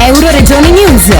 Euroregioni News.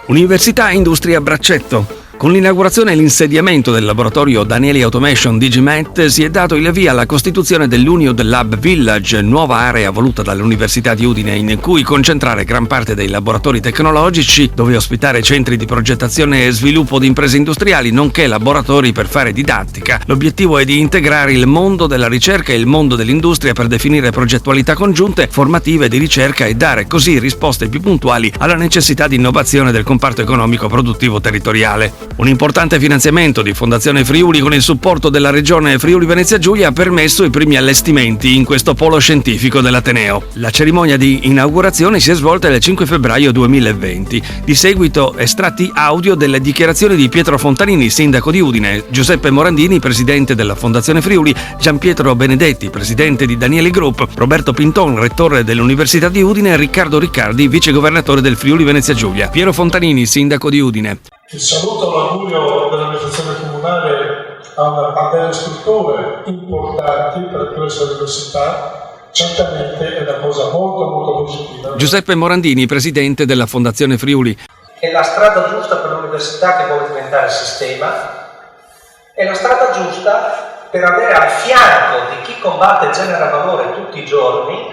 Università Industria Braccetto. Con l'inaugurazione e l'insediamento del laboratorio Danieli Automation DigiMet si è dato il via alla costituzione dell'Union Lab Village, nuova area voluta dall'Università di Udine in cui concentrare gran parte dei laboratori tecnologici, dove ospitare centri di progettazione e sviluppo di imprese industriali, nonché laboratori per fare didattica. L'obiettivo è di integrare il mondo della ricerca e il mondo dell'industria per definire progettualità congiunte, formative di ricerca e dare così risposte più puntuali alla necessità di innovazione del comparto economico produttivo territoriale. Un importante finanziamento di Fondazione Friuli con il supporto della Regione Friuli Venezia Giulia ha permesso i primi allestimenti in questo polo scientifico dell'Ateneo. La cerimonia di inaugurazione si è svolta il 5 febbraio 2020. Di seguito estratti audio delle dichiarazioni di Pietro Fontanini, sindaco di Udine, Giuseppe Morandini, presidente della Fondazione Friuli, Gianpietro Benedetti, presidente di Danieli Group, Roberto Pinton, rettore dell'Università di Udine e Riccardo Riccardi, vicegovernatore del Friuli Venezia Giulia. Piero Fontanini, sindaco di Udine. Il saluto e l'augurio dell'amministrazione comunale a delle strutture importanti per questa università certamente è una cosa molto molto positiva. Giuseppe Morandini, presidente della Fondazione Friuli. È la strada giusta per l'università che vuole diventare sistema, è la strada giusta per avere al fianco di chi combatte e genera valore tutti i giorni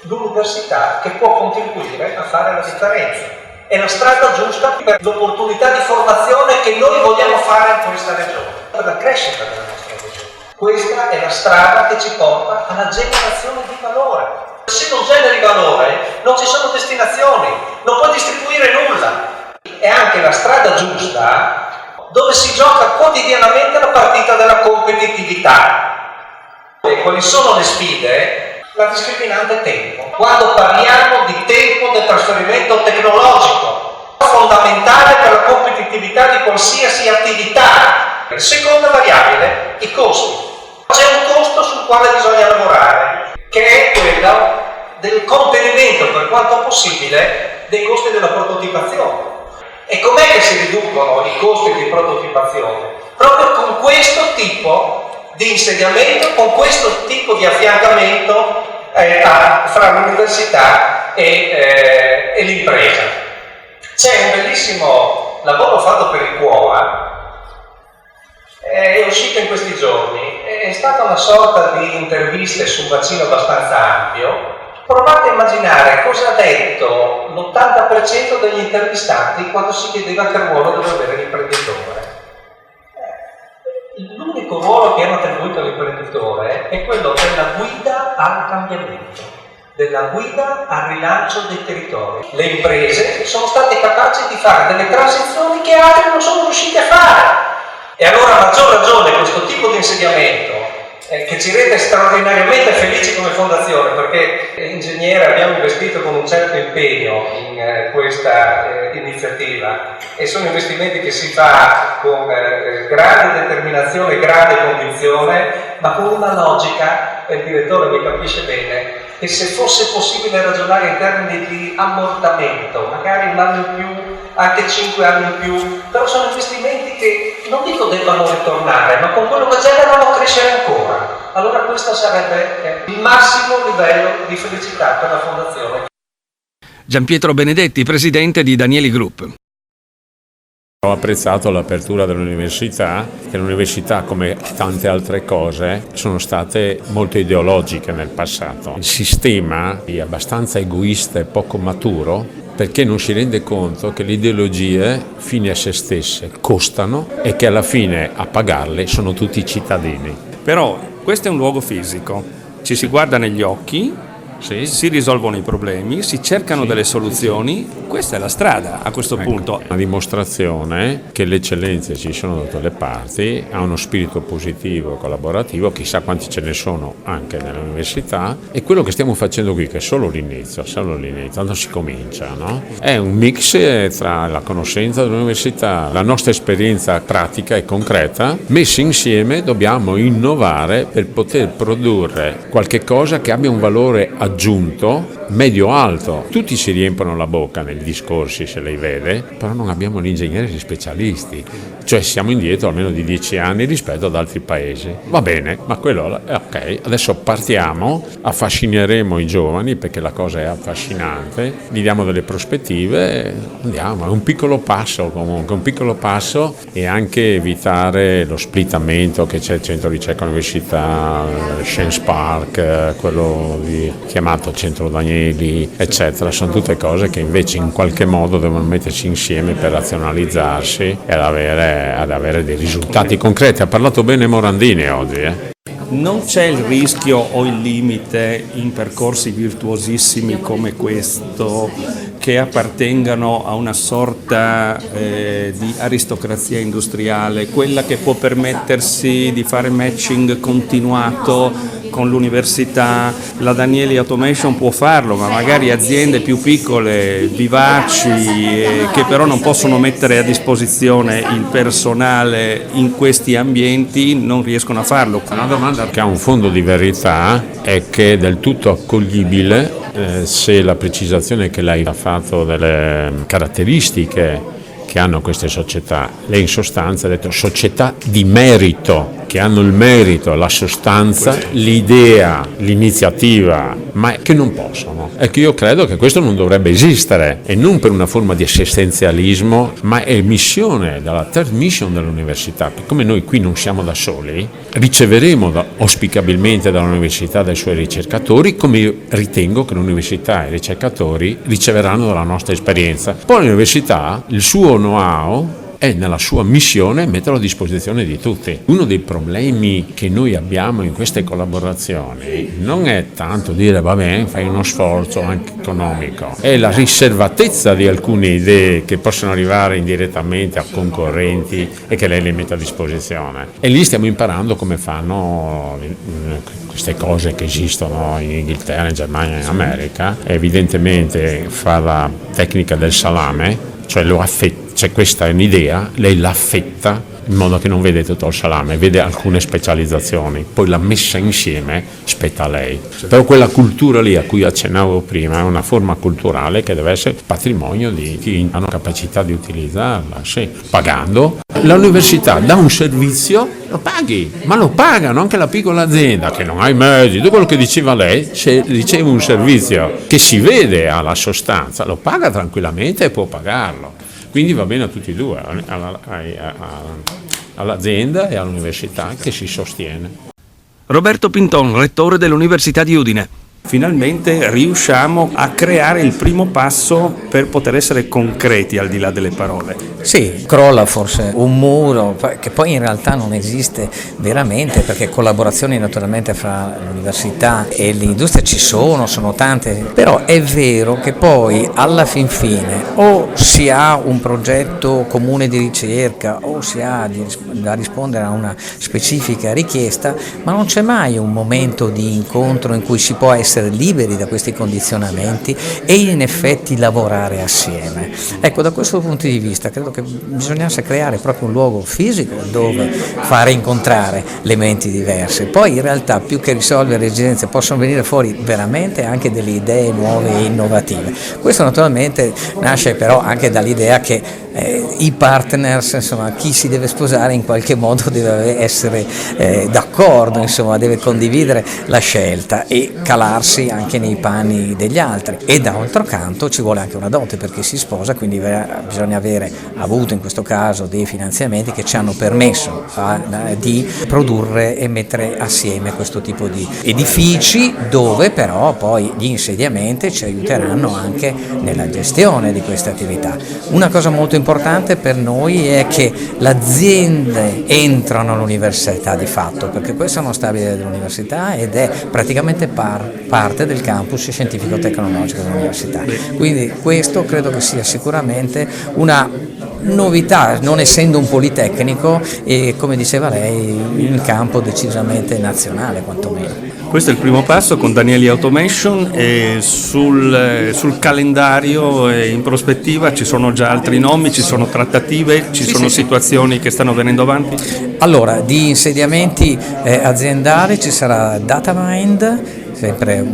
l'università che può contribuire a fare la differenza. È la strada giusta per l'opportunità di formazione che noi vogliamo fare in questa regione, per la crescita della nostra regione. Questa è la strada che ci porta alla generazione di valore. Se non generi valore, non ci sono destinazioni, non puoi distribuire nulla. È anche la strada giusta dove si gioca quotidianamente la partita della competitività. E quali sono le sfide? La discriminante tempo. Quando parliamo di tempo del trasferimento tecnologico, fondamentale per la competitività di qualsiasi attività. Seconda variabile, i costi. C'è un costo sul quale bisogna lavorare, che è quello del contenimento, per quanto possibile, dei costi della prototipazione. E com'è che si riducono i costi di prototipazione? Proprio con questo tipo di insediamento, con questo tipo di affiancamento fra l'università e l'impresa. C'è un bellissimo lavoro fatto per il CUOA, è uscito in questi giorni, è stata una sorta di interviste su un bacino abbastanza ampio. Provate a immaginare cosa ha detto l'80% degli intervistati quando si chiedeva che ruolo deve avere l'imprenditore. L'unico ruolo che hanno attribuito all'imprenditore è quello della guida al cambiamento, della guida al rilancio dei territori. Le imprese sono state capaci di fare delle transizioni che altre non sono riuscite a fare. E allora a maggior ragione questo tipo di insediamento che ci rende straordinariamente felici come fondazione, perché ingegnere abbiamo investito con un certo impegno in questa iniziativa e sono investimenti che si fa con grande determinazione, grande convinzione, ma con una logica, e il direttore mi capisce bene, che se fosse possibile ragionare in termini di ammortamento, magari un anno in più, anche 5 anni in più, però sono investimenti che non dico debbano ritornare, ma con quello che generano crescere ancora. Allora questo sarebbe il massimo livello di felicità per la Fondazione. Gianpietro Benedetti, presidente di Danieli Group. Ho apprezzato l'apertura dell'università, che l'università, come tante altre cose, sono state molto ideologiche nel passato. Il sistema è abbastanza egoista e poco maturo perché non si rende conto che le ideologie, fini a se stesse, costano e che alla fine a pagarle sono tutti i cittadini. Però questo è un luogo fisico, ci si guarda negli occhi, Sì. si risolvono i problemi, si cercano delle soluzioni, questa è la strada a questo punto. Una dimostrazione che le eccellenze ci sono da tutte le parti, ha uno spirito positivo, collaborativo, chissà quanti ce ne sono anche nell'università, e quello che stiamo facendo qui, che è solo l'inizio, quando si comincia, no? È un mix tra la conoscenza dell'università, la nostra esperienza pratica e concreta, messi insieme dobbiamo innovare per poter produrre qualche cosa che abbia un valore aggiunto medio-alto. Tutti si riempiono la bocca nei discorsi, se lei vede, però non abbiamo gli ingegneri specialisti, cioè siamo indietro almeno di 10 anni rispetto ad altri paesi. Va bene, ma quello è ok, adesso partiamo, affascineremo i giovani perché la cosa è affascinante, gli diamo delle prospettive, andiamo, è un piccolo passo comunque, un piccolo passo, e anche evitare lo splittamento che c'è il centro ricerca università, Science Park, quello chiamato Centro Danieli, eccetera. Sono tutte cose che invece in qualche modo devono mettersi insieme per razionalizzarsi e ad avere dei risultati concreti. Ha parlato bene Morandini oggi. Non c'è il rischio o il limite in percorsi virtuosissimi come questo che appartengano a una sorta di aristocrazia industriale, quella che può permettersi di fare matching continuato con l'università. La Danieli Automation può farlo, ma magari aziende più piccole, vivaci, che però non possono mettere a disposizione il personale in questi ambienti, non riescono a farlo. Una domanda che ha un fondo di verità è che è del tutto accoglibile se la precisazione che lei ha fatto delle caratteristiche che hanno queste società. Lei in sostanza ha detto società di merito, che hanno il merito, la sostanza, l'idea, l'iniziativa, ma che non possono. Ecco, io credo che questo non dovrebbe esistere, e non per una forma di assistenzialismo, ma è missione, dalla third mission dell'università. Come noi qui non siamo da soli, riceveremo auspicabilmente dall'università dai suoi ricercatori, come ritengo che l'università e i ricercatori riceveranno dalla nostra esperienza. Poi l'università, il suo know-how è nella sua missione metterlo a disposizione di tutti. Uno dei problemi che noi abbiamo in queste collaborazioni non è tanto dire va bene, fai uno sforzo anche economico, è la riservatezza di alcune idee che possono arrivare indirettamente a concorrenti e che lei le mette a disposizione. E lì stiamo imparando come fanno queste cose che esistono in Inghilterra, in Germania e in America. Evidentemente fa la tecnica del salame, cioè lo affetta. C'è questa è un'idea, lei l'affetta in modo che non vede tutto il salame, vede alcune specializzazioni, poi la messa insieme spetta a lei. Però quella cultura lì a cui accennavo prima è una forma culturale che deve essere patrimonio di chi hanno capacità di utilizzarla, sì, pagando. L'università dà un servizio, lo paghi, ma lo pagano anche la piccola azienda che non ha i mezzi, tutto quello che diceva lei, se riceve un servizio che si vede alla sostanza, lo paga tranquillamente e può pagarlo. Quindi va bene a tutti e due, all'azienda e all'università che si sostiene. Roberto Pinton, rettore dell'Università di Udine. Finalmente riusciamo a creare il primo passo per poter essere concreti al di là delle parole. Sì, crolla forse un muro che poi in realtà non esiste veramente, perché collaborazioni naturalmente fra l'università e l'industria ci sono tante, però è vero che poi alla fin fine o si ha un progetto comune di ricerca o si ha da rispondere a una specifica richiesta, ma non c'è mai un momento di incontro in cui si può essere liberi da questi condizionamenti e in effetti lavorare assieme. Ecco, da questo punto di vista credo che bisognasse creare proprio un luogo fisico dove fare incontrare le menti diverse. Poi in realtà più che risolvere esigenze possono venire fuori veramente anche delle idee nuove e innovative. Questo naturalmente nasce però anche dall'idea che i partners, insomma, chi si deve sposare in qualche modo deve essere d'accordo, insomma, deve condividere la scelta e calarsi anche nei panni degli altri, e d'altro canto ci vuole anche una dote perché si sposa, quindi bisogna avere avuto in questo caso dei finanziamenti che ci hanno permesso di produrre e mettere assieme questo tipo di edifici, dove però poi gli insediamenti ci aiuteranno anche nella gestione di queste attività. Una cosa molto importante per noi è che le aziende entrano all'università di fatto, perché questo è uno stabile dell'università ed è praticamente parte del campus scientifico-tecnologico dell'università. Quindi questo credo che sia sicuramente una novità, non essendo un politecnico e, come diceva lei, in campo decisamente nazionale quantomeno. Questo è il primo passo con Danieli Automation, e sul calendario e in prospettiva ci sono già altri nomi, ci sono trattative, ci sono situazioni che stanno venendo avanti? Allora, di insediamenti aziendali ci sarà DataMind, sempre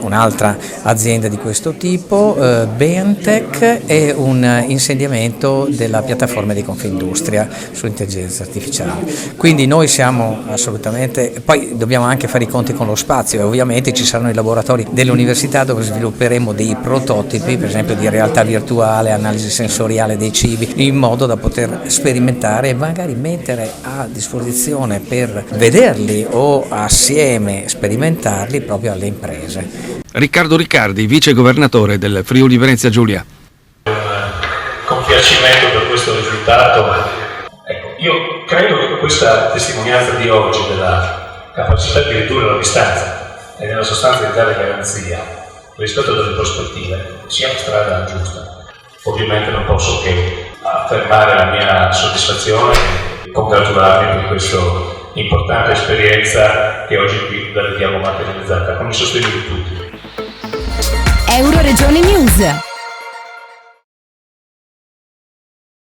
un'altra azienda di questo tipo, Beantech, è un insediamento della piattaforma di Confindustria sull'intelligenza artificiale. Quindi noi siamo assolutamente, poi dobbiamo anche fare i conti con lo spazio e ovviamente ci saranno i laboratori dell'università dove svilupperemo dei prototipi, per esempio di realtà virtuale, analisi sensoriale dei cibi, in modo da poter sperimentare e magari mettere a disposizione per vederli o assieme sperimentarli proprio alle imprese. Riccardo Riccardi, vice governatore del Friuli Venezia Giulia. Un compiacimento per questo risultato. Ecco, io credo che questa testimonianza di oggi della capacità di ridurre la distanza e nella sostanza di dare garanzia rispetto delle prospettive sia la strada giusta. Ovviamente non posso che affermare la mia soddisfazione e congratularmi per questa importante esperienza che oggi qui la vediamo materializzata con il sostegno di tutti. Euroregione News.